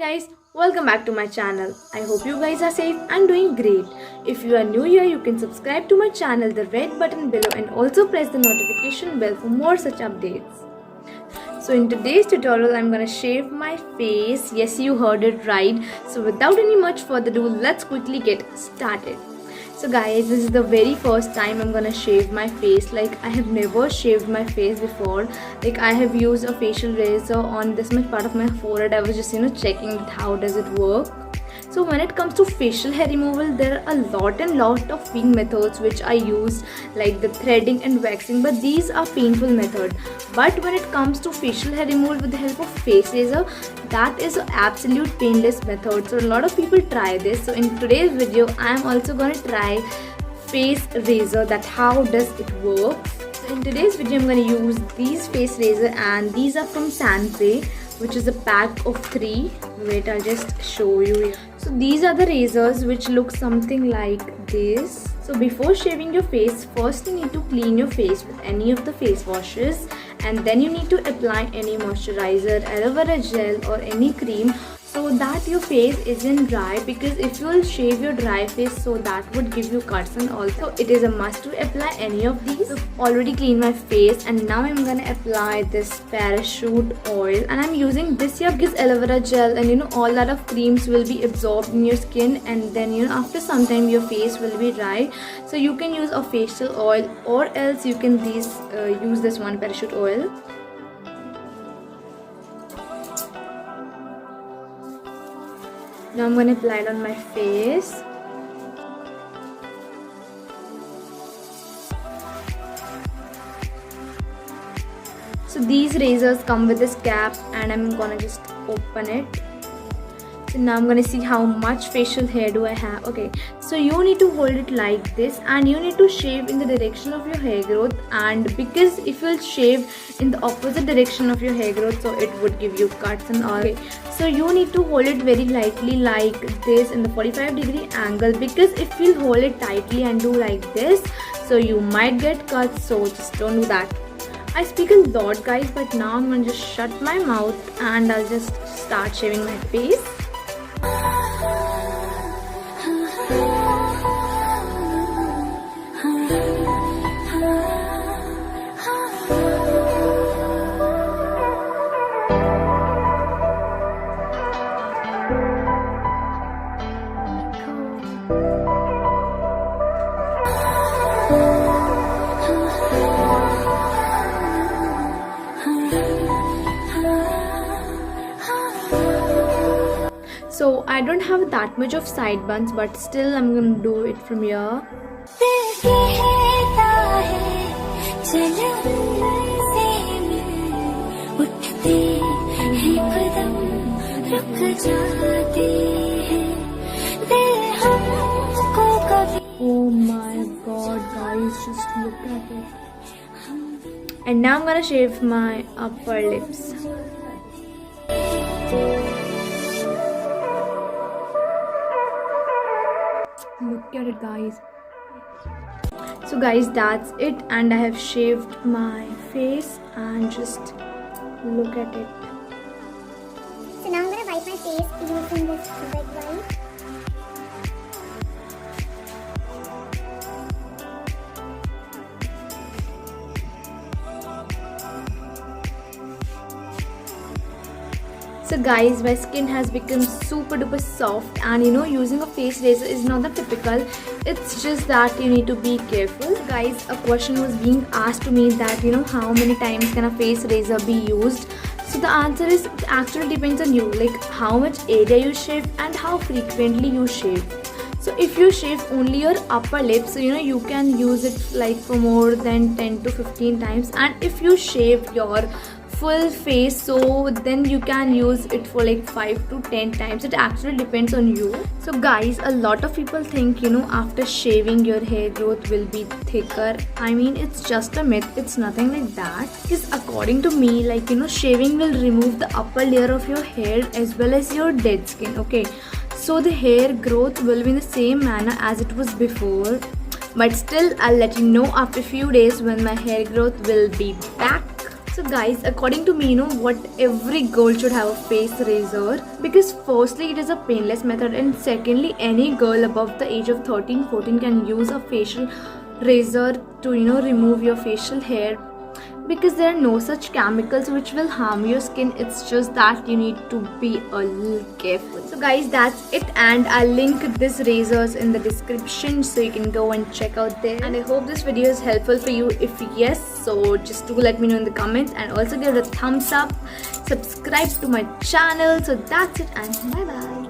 guys, welcome back to my channel. I hope you guys are safe and doing great. If you are new here, you can subscribe to my channel, the red button below, and also press the notification bell for more such updates. So in today's tutorial, I'm gonna shave my face. Yes, you heard it right. So without any much further ado, let's quickly get started. So guys, this is the very first time I'm gonna shave my face. Like, I have never shaved my face before. Like, I have used a facial razor on this much part of my forehead. I was just checking it, how does it work. So when it comes to facial hair removal, there are a lot of quick methods which I use, like the threading and waxing, but these are painful methods. But when it comes to facial hair removal with the help of face razor, that is an absolute painless method. So a lot of people try this. So in today's video, I am also going to try face razor, that how does it work. So in today's video, I'm going to use these face razor, and these are from Sanfe, which is a pack of 3. Wait, I'll just show you. So these are the razors which look something like this. So before shaving your face, first you need to clean your face with any of the face washes, and then you need to apply any moisturizer, aloe vera gel or any cream, so that your face isn't dry, because if you will shave your dry face, so that would give you cuts, and also it is a must to apply any of these. So already cleaned my face, and now I'm gonna apply this parachute oil, and I'm using this here because aloe vera gel and all that of creams will be absorbed in your skin, and then after some time your face will be dry. So you can use a facial oil, or else you can use this one parachute oil. Now I'm going to apply it on my face. So these razors come with this cap, and I'm going to just open it. So now I'm going to see how much facial hair do I have. Okay, so you need to hold it like this, and you need to shave in the direction of your hair growth, and because if you'll shave in the opposite direction of your hair growth, so it would give you cuts and all. Okay. So you need to hold it very lightly like this in the 45-degree angle, because if you hold it tightly and do like this, so you might get cuts, so just don't do that. I speak a lot guys, but now I'm going to just shut my mouth and I'll just start shaving my face. So I don't have that much of side buns, but still I'm going to do it from here. Oh my god guys, just look at it. And now I'm going to shave my upper lips. Look at it guys. So guys, that's it, and I have shaved my face, and just look at it. So now I'm gonna wipe my face using this wet wipe. So guys, my skin has become super duper soft, and using a face razor is not that typical. It's just that you need to be careful. Guys, a question was being asked to me that how many times can a face razor be used. So the answer is, it actually depends on you, like how much area you shave and how frequently you shave. So if you shave only your upper lip, so you can use it like for more than 10 to 15 times, and if you shave your full face, so then you can use it for like 5 to 10 times. It actually depends on you. So guys, a lot of people think after shaving your hair growth will be thicker. I mean, it's just a myth. It's nothing like that, because according to me, like shaving will remove the upper layer of your hair as well as your dead skin. Okay, so the hair growth will be in the same manner as it was before, but still I'll let you know after a few days when my hair growth will be back. So guys, according to me, you know what, every girl should have a face razor, because firstly it is a painless method, and secondly any girl above the age of 13-14 can use a facial razor to, you know, remove your facial hair, because there are no such chemicals which will harm your skin. It's just that you need to be a little careful. So guys, that's it, and I'll link this razors in the description so you can go and check out there. And I hope this video is helpful for you. If yes, so just do let me know in the comments, and also give it a thumbs up, subscribe to my channel. So that's it, and bye bye.